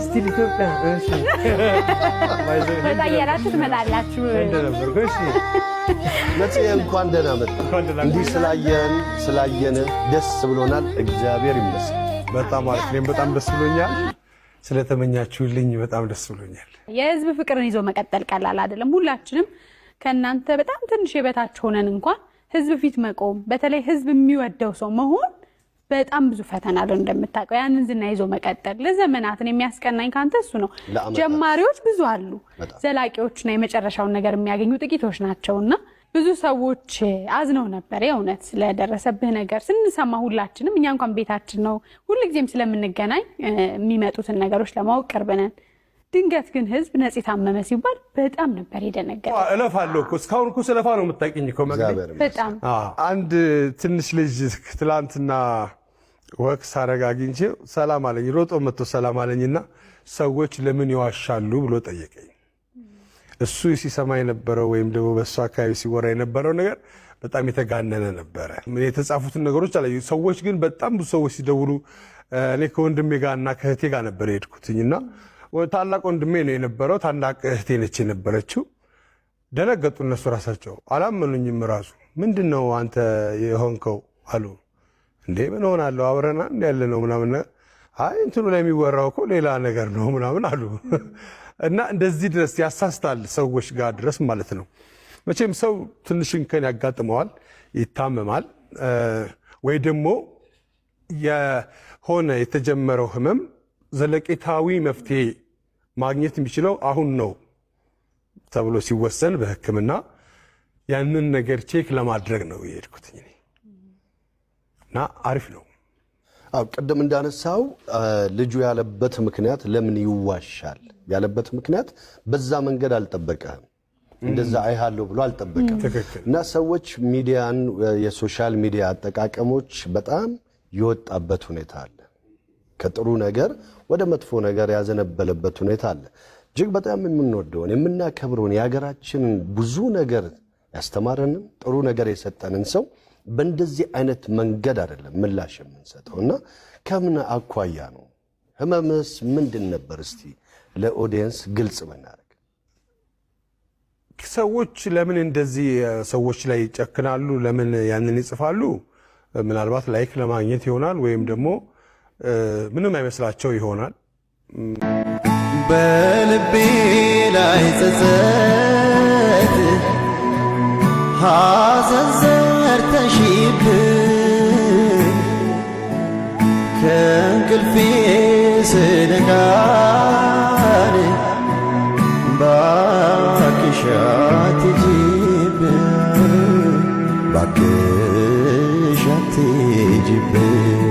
ስቲል ኢትዮጵያ እሺ በጣየራችሁ ትመጣላችሁ እሺ መቼ እንኳን ደህና መጣ እንዲህ ስላየን ደስ ብሎናል እግዚአብሔር ይመስገን በጣም አሪፍ ነኝ በጣም ደስ ብሎኛል ስለተመኛችሁልኝ በጣም ደስ ብሎኛል የህዝብ ፍቅርን ይዞ መቀጠል ቀላል አይደለም ሁላችንም ከናንተ በጣም ትንሽ የበታች ሆነን እንኳን ህዝብ ፊት መቆም በተለይ ህዝብ የሚወደው ሰው መሆን በጣም ብዙ ፈተና አለው እንደምታውቀው ያንን ዝና ይዞ መቀጠል ለዘመናትን የሚያስቀናኝ ካንተ እሱ ነው ጀማሪዎች ብዙ አሉ ዘላቂዎችና የመጨረሻውን ነገር የሚያገኙ ጥቂቶች ናቸውና ብዙ ሰዎች አዝነው ነበር የእውነት ስለደረሰብህ ነገር ስንሰማ ሁላችንም እኛ እንኳን ቤታችን ነው ሁልጊዜም ስለምንገናኝ የሚመጡትን ነገሮች ለማወቅ ቀርበናል ድንገት ግን ህዝብ ነጽ ታመመ ሲባል በጣም ነበር የደነገጠው እለፋለሁ እኮ እስካሁን እኮ ስለፋ ነው የምታውቂኝ እኮ መግደል በጣም አንድ ትንሽ ልጅ ትላንትና ወክስ አረጋግኝቼ ሰላም አለኝ ሮጦ መጥቶ ሰላም አለኝና ሰዎች ለምን ይዋሻሉ ብሎ ጠየቀኝ እሱ ሲሰማ የነበረው ወይም ደግሞ በሱ አካባቢ ሲወራ የነበረው ነገር በጣም የተጋነነ ነበር ምን የተጻፉትን ነገሮች አለ ሰዎች ግን በጣም ብዙ ሰዎች ሲደውሉ እኔ ከወንድሜ ጋርና ከእህቴ ጋር ነበር የሄድኩትኝና ታላቅ ወንድሜ ነው የነበረው ታላቅ እህቴ ነች የነበረችው ደነገጡ እነሱ ራሳቸው አላመኑኝም ራሱ ምንድነው አንተ የሆንከው አሉ እንዴ ምን ሆናለሁ አብረና ያለ ነው ምናምን አይ እንትኑ ላይ የሚወራው እኮ ሌላ ነገር ነው ምናምን አሉ እና እንደዚህ ድረስ ያሳስታል ሰዎች ጋር ድረስ ማለት ነው መቼም ሰው ትንሽ እንከን ያጋጥመዋል ይታመማል ወይ ደግሞ የሆነ የተጀመረው ህመም ዘለቄታዊ መፍትሄ ማግኘት የሚችለው አሁን ነው ተብሎ ሲወሰን በህክምና ያንን ነገር ቼክ ለማድረግ ነው የሄድኩት እና አሪፍ ነው ቅድም እንዳነሳው ልጁ ያለበት ምክንያት ለምን ይዋሻል ያለበት ምክንያት በዛ መንገድ አልጠበቀም እንደዛ አይሃለው ብሎ አልጠበቀም እና ሰዎች ሚዲያን የሶሻል ሚዲያ አጠቃቀሞች በጣም ይወጣበት ሁኔታ አለ ከጥሩ ነገር ወደ መጥፎ ነገር ያዘነበለበት ሁኔታ አለ እጅግ በጣም የምንወደውን የምናከብረውን ያገራችንን ብዙ ነገር ያስተማረንን ጥሩ ነገር የሰጠንን ሰው በእንደዚህ አይነት መንገድ አይደለም ምላሽ የምንሰጠውና ከምን አኳያ ነው ህመምስ ምንድን ነበር እስቲ ለኦዲየንስ ግልጽ መናረግ ሰዎች ለምን እንደዚህ ሰዎች ላይ ይጨክናሉ ለምን ያንን ይጽፋሉ ምናልባት ላይክ ለማግኘት ይሆናል ወይም ደግሞ ምንም አይመስላቸው ይሆናል በልቤ ላይ ጸጸት ሐዘን ዘርተሽብኝ ከእንቅልፌ ስነቃ ባክሽ አትሂጂብኝ ባክሽ አትሂጂብኝ